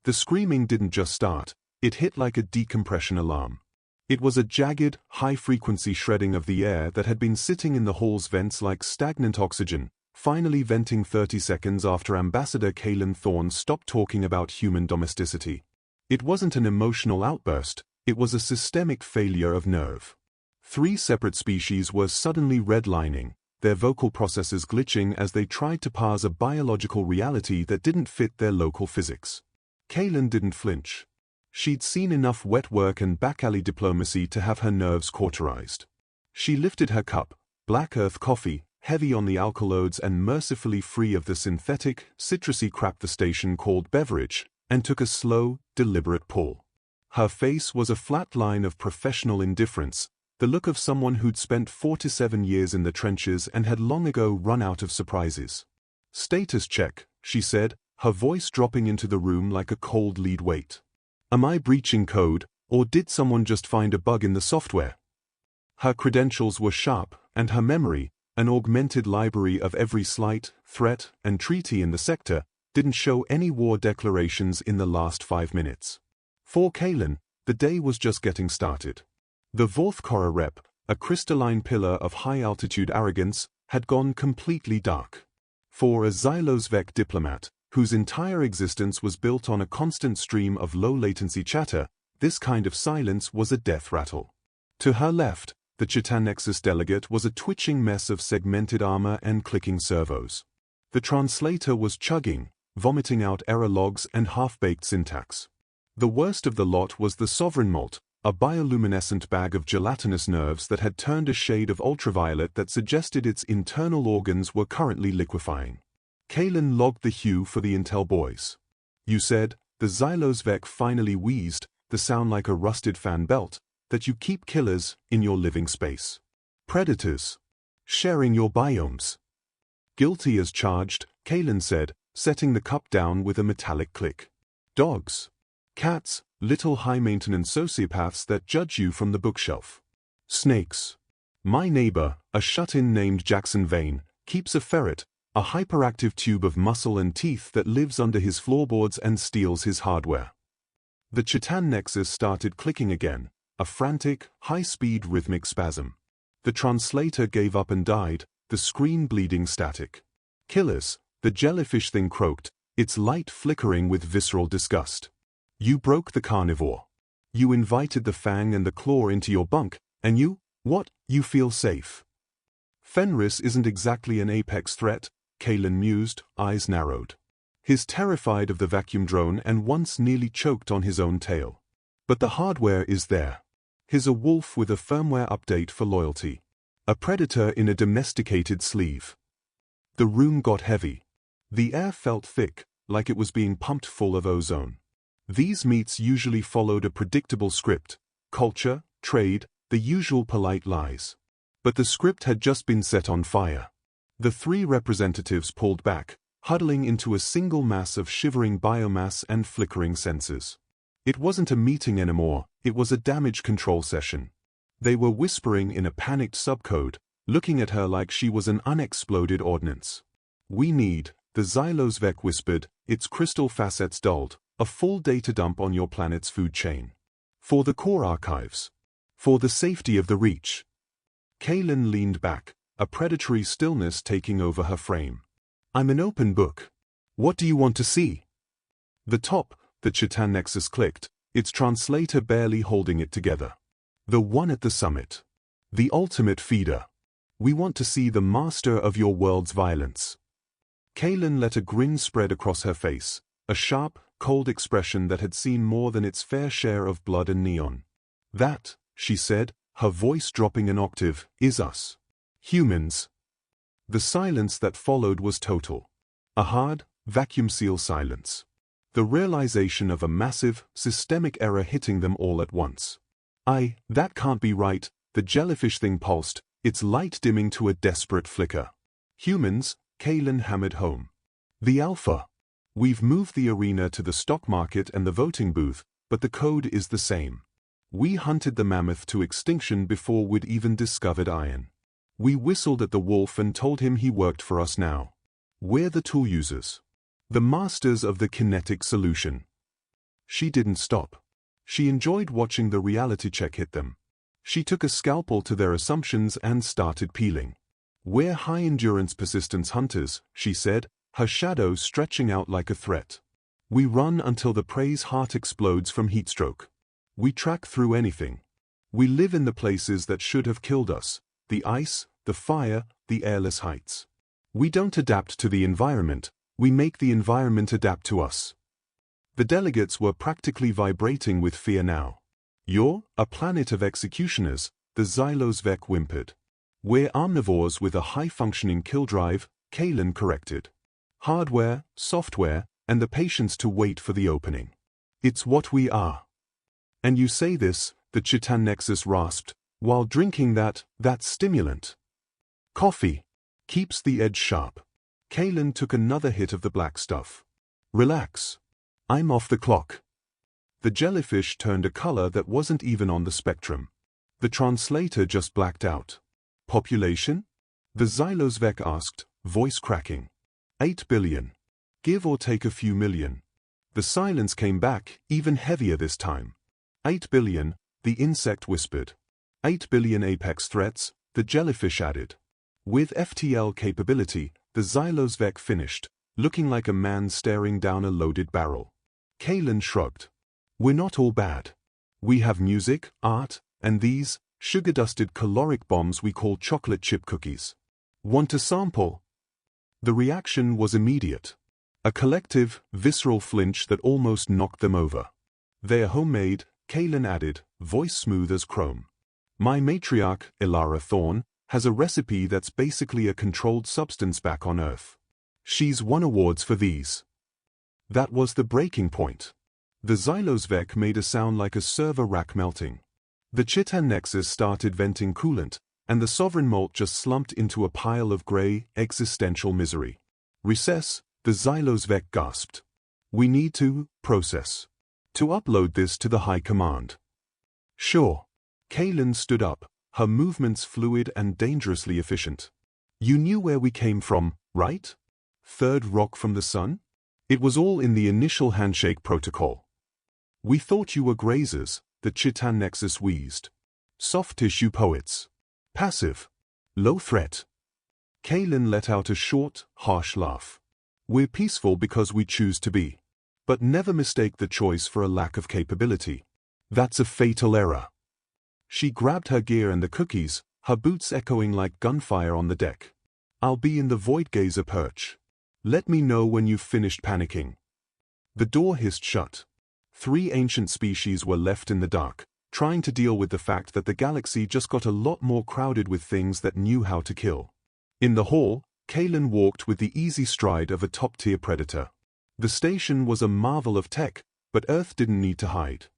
The screaming didn't just start, it hit like a decompression alarm. It was a jagged, high-frequency shredding of the air that had been sitting in the hall's vents like stagnant oxygen, finally venting 30 seconds after Ambassador Kalen Thorne stopped talking about human domesticity. It wasn't an emotional outburst, it was a systemic failure of nerve. 3 separate species were suddenly redlining, their vocal processes glitching as they tried to parse a biological reality that didn't fit their local physics. Kalen didn't flinch. She'd seen enough wet work and back-alley diplomacy to have her nerves cauterized. She lifted her cup, black earth coffee, heavy on the alkaloids and mercifully free of the synthetic, citrusy crap the station called beverage, and took a slow, deliberate pull. Her face was a flat line of professional indifference, the look of someone who'd spent 4 to 7 years in the trenches and had long ago run out of surprises. "Status check," she said, her voice dropping into the room like a cold lead weight. "Am I breaching code, or did someone just find a bug in the software?" Her credentials were sharp, and her memory, an augmented library of every slight, threat, and treaty in the sector, didn't show any war declarations in the last 5 minutes. For Kalen, the day was just getting started. The Vorthkora rep, a crystalline pillar of high-altitude arrogance, had gone completely dark. For a Xylosvek diplomat, whose entire existence was built on a constant stream of low-latency chatter, this kind of silence was a death rattle. To her left, the Chitanexus delegate was a twitching mess of segmented armor and clicking servos. The translator was chugging, vomiting out error logs and half-baked syntax. The worst of the lot was the sovereign molt, a bioluminescent bag of gelatinous nerves that had turned a shade of ultraviolet that suggested its internal organs were currently liquefying. Kalen logged the hue for the intel boys. "You said," the Xylosvek finally wheezed, the sound like a rusted fan belt, "that you keep killers in your living space. Predators. Sharing your biomes." "Guilty as charged," Kalen said, setting the cup down with a metallic click. "Dogs. Cats, little high-maintenance sociopaths that judge you from the bookshelf. Snakes. My neighbor, a shut-in named Jackson Vane, keeps a ferret, a hyperactive tube of muscle and teeth that lives under his floorboards and steals his hardware." The Chitan nexus started clicking again, a frantic, high-speed rhythmic spasm. The translator gave up and died, the screen bleeding static. "Killers," the jellyfish thing croaked, its light flickering with visceral disgust. "You broke the carnivore. You invited the fang and the claw into your bunk, and you feel safe." "Fenris isn't exactly an apex threat," Kalen mused, eyes narrowed. He's terrified of the vacuum drone and once nearly choked on his own tail. But the hardware is there. He's a wolf with a firmware update for loyalty. A predator in a domesticated sleeve. The room got heavy. The air felt thick, like it was being pumped full of ozone. These meets usually followed a predictable script: culture, trade, the usual polite lies. But the script had just been set on fire. The 3 representatives pulled back, huddling into a single mass of shivering biomass and flickering sensors. It wasn't a meeting anymore, it was a damage control session. They were whispering in a panicked subcode, looking at her like she was an unexploded ordnance. "We need," the Xylosvek whispered, its crystal facets dulled, "a full data dump on your planet's food chain. For the core archives. For the safety of the Reach." Kalen leaned back, a predatory stillness taking over her frame. "I'm an open book. What do you want to see?" The top, the Chitan nexus clicked, its translator barely holding it together. "The one at the summit. The ultimate feeder. We want to see the master of your world's violence." Kalen let a grin spread across her face, a sharp, cold expression that had seen more than its fair share of blood and neon. "That," she said, her voice dropping an octave, "is us. Humans." The silence that followed was total. A hard, vacuum-seal silence. The realization of a massive, systemic error hitting them all at once. That can't be right," the jellyfish thing pulsed, its light dimming to a desperate flicker. "Humans," Kalen hammered home. "The Alpha. We've moved the arena to the stock market and the voting booth, but the code is the same. We hunted the mammoth to extinction before we'd even discovered iron. We whistled at the wolf and told him he worked for us now. We're the tool users. The masters of the kinetic solution." She didn't stop. She enjoyed watching the reality check hit them. She took a scalpel to their assumptions and started peeling. "We're high-endurance persistence hunters," she said, her shadow stretching out like a threat. "We run until the prey's heart explodes from heatstroke. We track through anything. We live in the places that should have killed us, the ice, the fire, the airless heights. We don't adapt to the environment, we make the environment adapt to us." The delegates were practically vibrating with fear now. "You're a planet of executioners," the Xylosvek whimpered. "We're omnivores with a high-functioning kill drive," Kalen corrected. "Hardware, software, and the patience to wait for the opening. It's what we are." "And you say this," the Chitan Nexus rasped, "while drinking that stimulant. Coffee keeps the edge sharp." Kalen took another hit of the black stuff. "Relax. I'm off the clock." The jellyfish turned a color that wasn't even on the spectrum. The translator just blacked out. "Population?" the Xylosvek asked, voice cracking. 8 billion. Give or take a few million. The silence came back, even heavier this time. 8 billion, the insect whispered. 8 billion apex threats, the jellyfish added. With FTL capability, the Xylosvek finished, looking like a man staring down a loaded barrel. Kalen shrugged. "We're not all bad. We have music, art, and these sugar-dusted caloric bombs we call chocolate chip cookies. Want a sample?" The reaction was immediate. A collective, visceral flinch that almost knocked them over. "They're homemade," Kalen added, voice smooth as chrome. "My matriarch, Ilara Thorne, has a recipe that's basically a controlled substance back on Earth. She's won awards for these." That was the breaking point. The Xylosvek made a sound like a server rack melting. The Chitan Nexus started venting coolant, and the Sovereign Molt just slumped into a pile of gray, existential misery. "Recess," the Xylosvek gasped. "We need to process. To upload this to the High Command." "Sure." Kalen stood up, her movements fluid and dangerously efficient. "You knew where we came from, right? Third rock from the sun? It was all in the initial handshake protocol." "We thought you were grazers," the Chitan Nexus wheezed. "Soft tissue poets. Passive. Low threat." Kalen let out a short, harsh laugh. "We're peaceful because we choose to be. But never mistake the choice for a lack of capability. That's a fatal error." She grabbed her gear and the cookies, her boots echoing like gunfire on the deck. "I'll be in the Void Gazer perch. Let me know when you've finished panicking." The door hissed shut. 3 ancient species were left in the dark, trying to deal with the fact that the galaxy just got a lot more crowded with things that knew how to kill. In the hall, Kalen walked with the easy stride of a top-tier predator. The station was a marvel of tech, but Earth didn't need to hide.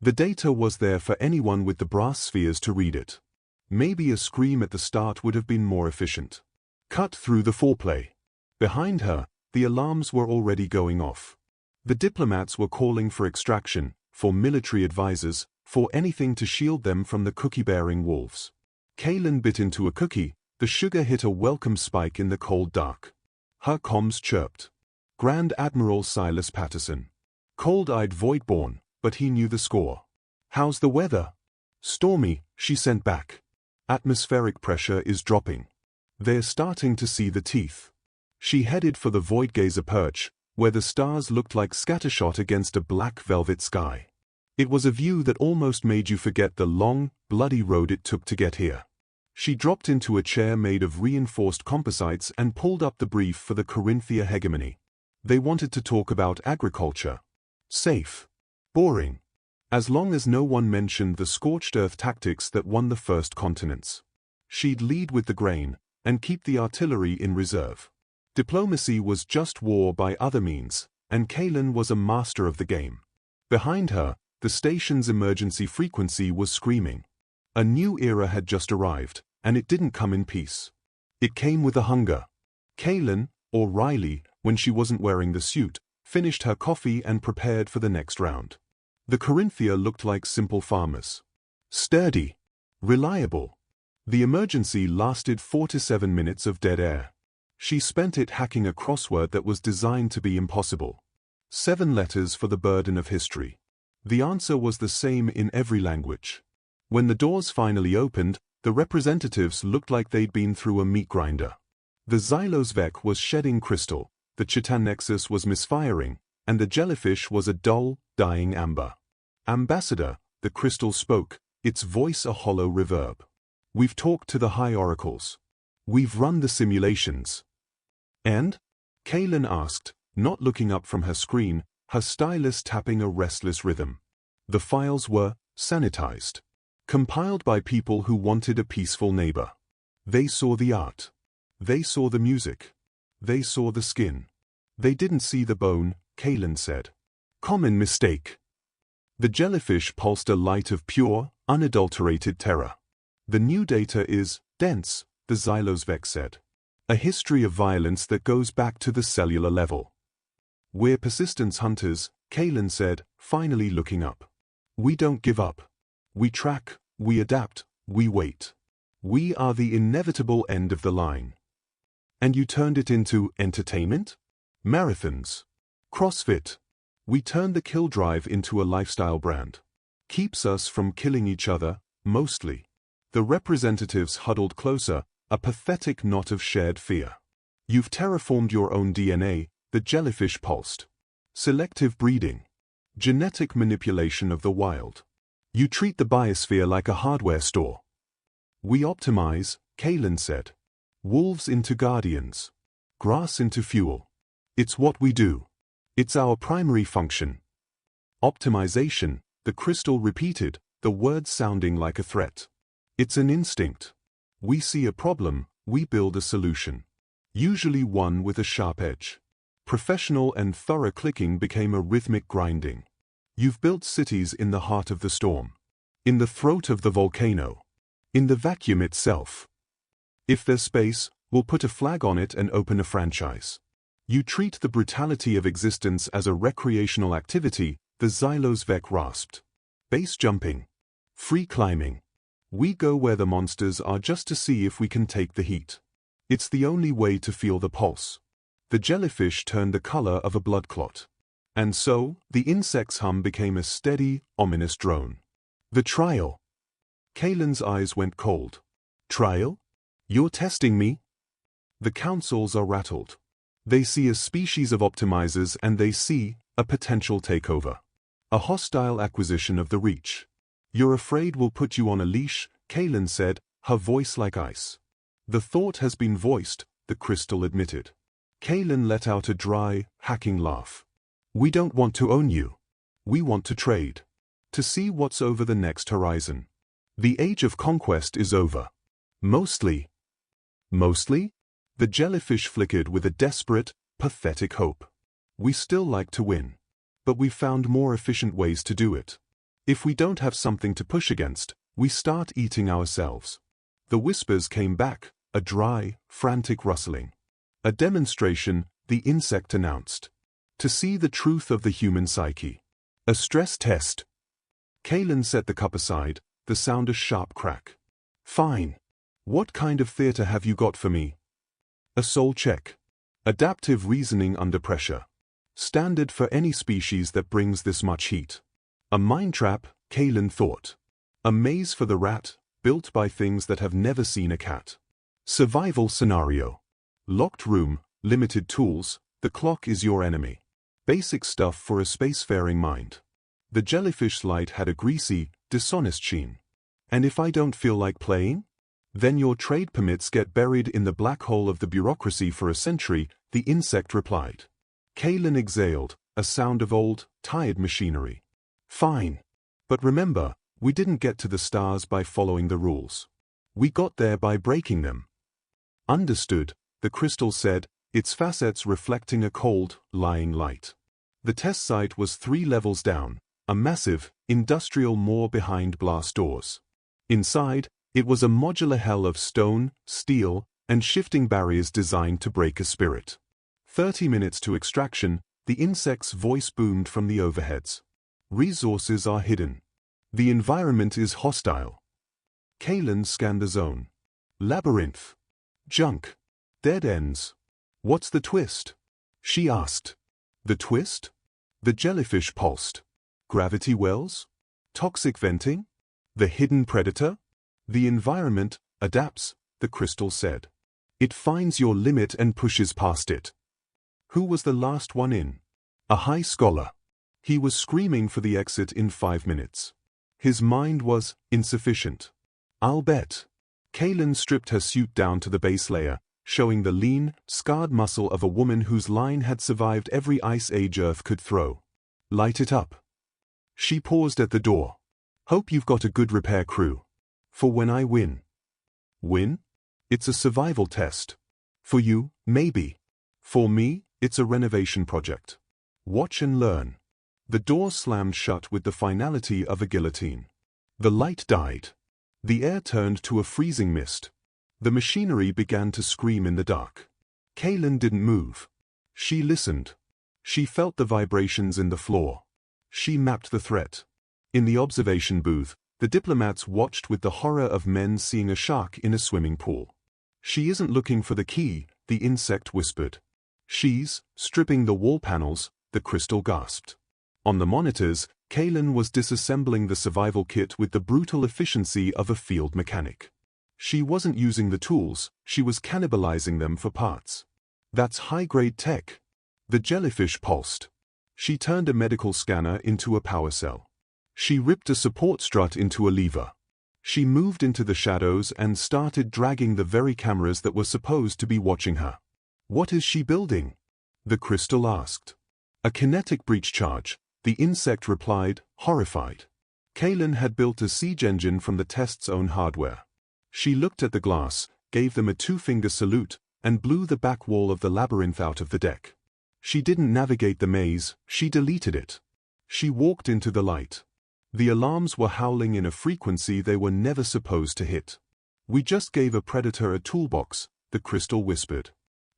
The data was there for anyone with the brass spheres to read it. Maybe a scream at the start would have been more efficient. Cut through the foreplay. Behind her, the alarms were already going off. The diplomats were calling for extraction, for military advisors, for anything to shield them from the cookie-bearing wolves. Kalen bit into a cookie, the sugar hit a welcome spike in the cold dark. Her comms chirped. Grand Admiral Silas Patterson. Cold-eyed Voidborn, but he knew the score. "How's the weather?" "Stormy," she sent back. "Atmospheric pressure is dropping. They're starting to see the teeth." She headed for the Void Gazer perch, where the stars looked like scattershot against a black velvet sky. It was a view that almost made you forget the long, bloody road it took to get here. She dropped into a chair made of reinforced composites and pulled up the brief for the Corinthia hegemony. They wanted to talk about agriculture. Safe. Boring. As long as no one mentioned the scorched earth tactics that won the first continents. She'd lead with the grain, and keep the artillery in reserve. Diplomacy was just war by other means, and Kalen was a master of the game. Behind her, the station's emergency frequency was screaming. A new era had just arrived, and it didn't come in peace. It came with a hunger. Kalen, or Riley, when she wasn't wearing the suit, finished her coffee and prepared for the next round. The Corinthia looked like simple farmers. Sturdy. Reliable. The emergency lasted 4 to 7 minutes of dead air. She spent it hacking a crossword that was designed to be impossible. 7 letters for the burden of history. The answer was the same in every language. When the doors finally opened, the representatives looked like they'd been through a meat grinder. The Xylosvek was shedding crystal, the Chitanexus was misfiring, and the jellyfish was a dull, dying amber. Ambassador, the crystal spoke, its voice a hollow reverb. We've talked to the high oracles. We've run the simulations. And? Kaylin asked, not looking up from her screen, her stylus tapping a restless rhythm. The files were sanitized. Compiled by people who wanted a peaceful neighbor. They saw the art. They saw the music. They saw the skin. They didn't see the bone, Kaylin said. Common mistake. The jellyfish pulsed a light of pure, unadulterated terror. The new data is dense, the Xylosvek said. A history of violence that goes back to the cellular level. We're persistence hunters, Kaylin said, finally looking up. We don't give up. We track, we adapt, we wait. We are the inevitable end of the line. And you turned it into entertainment? Marathons. CrossFit. We turned the kill drive into a lifestyle brand. Keeps us from killing each other, mostly. The representatives huddled closer, a pathetic knot of shared fear. You've terraformed your own DNA, the jellyfish pulsed. Selective breeding. Genetic manipulation of the wild. You treat the biosphere like a hardware store. We optimize, Kaylin said. Wolves into guardians. Grass into fuel. It's what we do. It's our primary function. Optimization, the crystal repeated, the word sounding like a threat. It's an instinct. We see a problem, we build a solution. Usually one with a sharp edge. Professional and thorough clicking became a rhythmic grinding. You've built cities in the heart of the storm. In the throat of the volcano. In the vacuum itself. If there's space, we'll put a flag on it and open a franchise. You treat the brutality of existence as a recreational activity, the Xylosvek rasped. Base jumping. Free climbing. We go where the monsters are just to see if we can take the heat. It's the only way to feel the pulse. The jellyfish turned the color of a blood clot. And so, the insect's hum became a steady, ominous drone. The trial. Kaylin's eyes went cold. Trial? You're testing me? The councils are rattled. They see a species of optimizers and they see a potential takeover. A hostile acquisition of the reach. You're afraid we'll put you on a leash, Kaylin said, her voice like ice. The thought has been voiced, the crystal admitted. Kaylin let out a dry, hacking laugh. We don't want to own you. We want to trade. To see what's over the next horizon. The age of conquest is over. Mostly. Mostly? The jellyfish flickered with a desperate, pathetic hope. We still like to win. But we've found more efficient ways to do it. If we don't have something to push against, we start eating ourselves. The whispers came back, a dry, frantic rustling. A demonstration, the insect announced. To see the truth of the human psyche. A stress test. Kaylin set the cup aside, the sound a sharp crack. Fine. What kind of theater have you got for me? A soul check. Adaptive reasoning under pressure. Standard for any species that brings this much heat. A mind trap, Kaylin thought. A maze for the rat, built by things that have never seen a cat. Survival scenario. Locked room, limited tools, the clock is your enemy. Basic stuff for a spacefaring mind. The jellyfish light had a greasy, dishonest sheen. And if I don't feel like playing? Then your trade permits get buried in the black hole of the bureaucracy for a century, the insect replied. Kaylin exhaled, a sound of old, tired machinery. Fine. But remember, we didn't get to the stars by following the rules. We got there by breaking them. Understood, the crystal said, its facets reflecting a cold, lying light. The test site was 3 levels down, a massive, industrial moor behind blast doors. Inside, it was a modular hell of stone, steel, and shifting barriers designed to break a spirit. 30 minutes to extraction, the insect's voice boomed from the overheads. Resources are hidden. The environment is hostile. Kaylin scanned the zone. Labyrinth. Junk. Dead ends. What's the twist? She asked. The twist? The jellyfish pulsed. Gravity wells? Toxic venting? The hidden predator? The environment adapts, the crystal said. It finds your limit and pushes past it. Who was the last one in? A high scholar. He was screaming for the exit in 5 minutes. His mind was insufficient. I'll bet. Kaylin stripped her suit down to the base layer, showing the lean, scarred muscle of a woman whose line had survived every ice age Earth could throw. Light it up. She paused at the door. Hope you've got a good repair crew. For when I win. Win? It's a survival test. For you, maybe. For me, it's a renovation project. Watch and learn. The door slammed shut with the finality of a guillotine. The light died. The air turned to a freezing mist. The machinery began to scream in the dark. Kaylin didn't move. She listened. She felt the vibrations in the floor. She mapped the threat. In the observation booth, the diplomats watched with the horror of men seeing a shark in a swimming pool. She isn't looking for the key, the insect whispered. She's stripping the wall panels, the crystal gasped. On the monitors, Kaylin was disassembling the survival kit with the brutal efficiency of a field mechanic. She wasn't using the tools, she was cannibalizing them for parts. That's high-grade tech. The jellyfish pulsed. She turned a medical scanner into a power cell. She ripped a support strut into a lever. She moved into the shadows and started dragging the very cameras that were supposed to be watching her. What is she building? The crystal asked. A kinetic breach charge, the insect replied, horrified. Kaylin had built a siege engine from the test's own hardware. She looked at the glass, gave them a 2-finger salute, and blew the back wall of the labyrinth out of the deck. She didn't navigate the maze, she deleted it. She walked into the light. The alarms were howling in a frequency they were never supposed to hit. We just gave a predator a toolbox, the crystal whispered.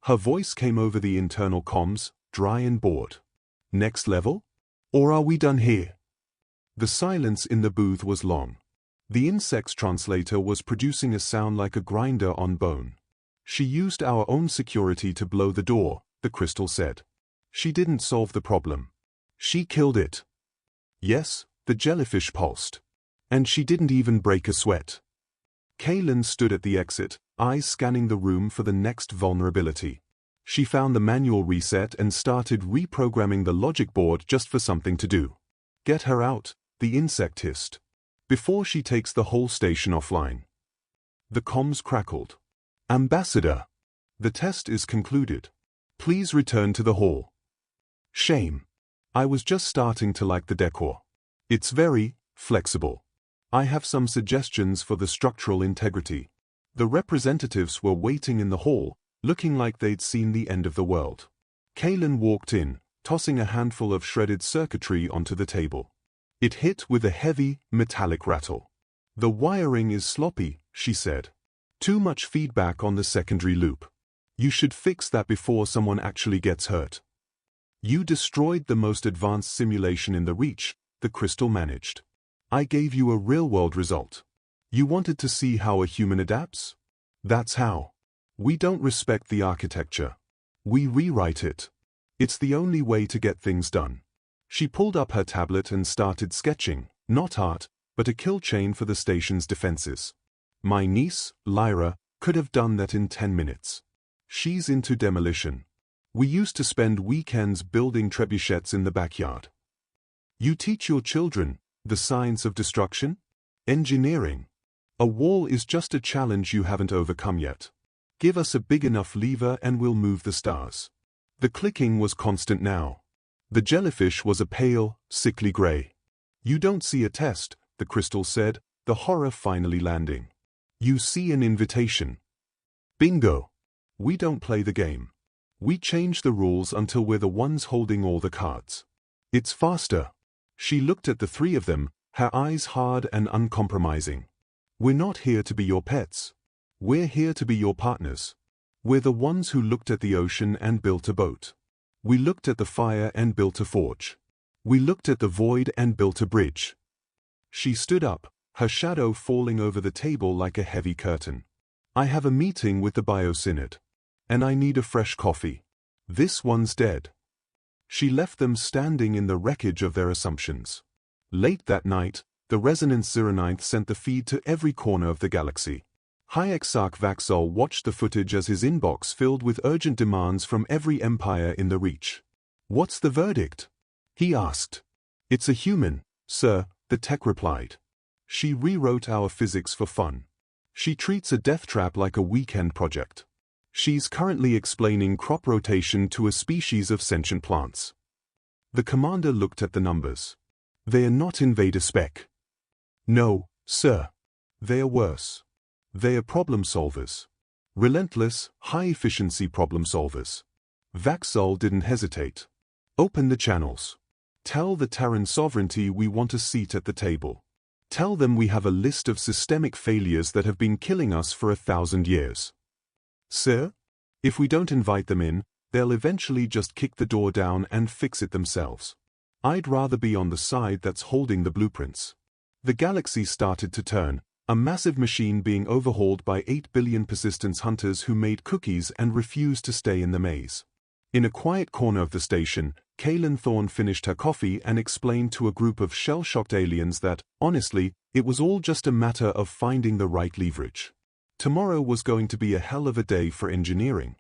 Her voice came over the internal comms, dry and bored. Next level? Or are we done here? The silence in the booth was long. The insect's translator was producing a sound like a grinder on bone. She used our own security to blow the door, the crystal said. She didn't solve the problem. She killed it. Yes, the jellyfish pulsed. And she didn't even break a sweat. Kaylin stood at the exit, eyes scanning the room for the next vulnerability. She found the manual reset and started reprogramming the logic board just for something to do. Get her out, the insect hissed. Before she takes the whole station offline. The comms crackled. Ambassador. The test is concluded. Please return to the hall. Shame. I was just starting to like the decor. It's very flexible. I have some suggestions for the structural integrity. The representatives were waiting in the hall, looking like they'd seen the end of the world. Kaylin walked in, tossing a handful of shredded circuitry onto the table. It hit with a heavy, metallic rattle. The wiring is sloppy, she said. Too much feedback on the secondary loop. You should fix that before someone actually gets hurt. You destroyed the most advanced simulation in the Reach, the crystal managed. I gave you a real-world result. You wanted to see how a human adapts? That's how. We don't respect the architecture. We rewrite it. It's the only way to get things done. She pulled up her tablet and started sketching, not art, but a kill chain for the station's defenses. My niece, Lyra, could have done that in 10 minutes. She's into demolition. We used to spend weekends building trebuchets in the backyard. You teach your children the science of destruction? Engineering. A wall is just a challenge you haven't overcome yet. Give us a big enough lever and we'll move the stars. The clicking was constant now. The jellyfish was a pale, sickly gray. You don't see a test, the crystal said, the horror finally landing. You see an invitation. Bingo. We don't play the game. We change the rules until we're the ones holding all the cards. It's faster. She looked at the three of them, her eyes hard and uncompromising. We're not here to be your pets. We're here to be your partners. We're the ones who looked at the ocean and built a boat. We looked at the fire and built a forge. We looked at the void and built a bridge. She stood up, her shadow falling over the table like a heavy curtain. I have a meeting with the biosynod. And I need a fresh coffee. This one's dead. She left them standing in the wreckage of their assumptions. Late that night, the Resonance 09th sent the feed to every corner of the galaxy. High Exarch Vaxol watched the footage as his inbox filled with urgent demands from every empire in the Reach. "What's the verdict?" he asked. "It's a human, sir," the tech replied. "She rewrote our physics for fun. She treats a death trap like a weekend project. She's currently explaining crop rotation to a species of sentient plants." The commander looked at the numbers. "They are not invader spec." "No, sir. They are worse. They are problem solvers. Relentless, high-efficiency problem solvers." Vaxol didn't hesitate. "Open the channels. Tell the Terran sovereignty we want a seat at the table. Tell them we have a list of systemic failures that have been killing us for 1,000 years. Sir? If we don't invite them in, they'll eventually just kick the door down and fix it themselves. I'd rather be on the side that's holding the blueprints." The galaxy started to turn, a massive machine being overhauled by 8 billion persistence hunters who made cookies and refused to stay in the maze. In a quiet corner of the station, Kaylin Thorne finished her coffee and explained to a group of shell-shocked aliens that, honestly, it was all just a matter of finding the right leverage. Tomorrow was going to be a hell of a day for engineering.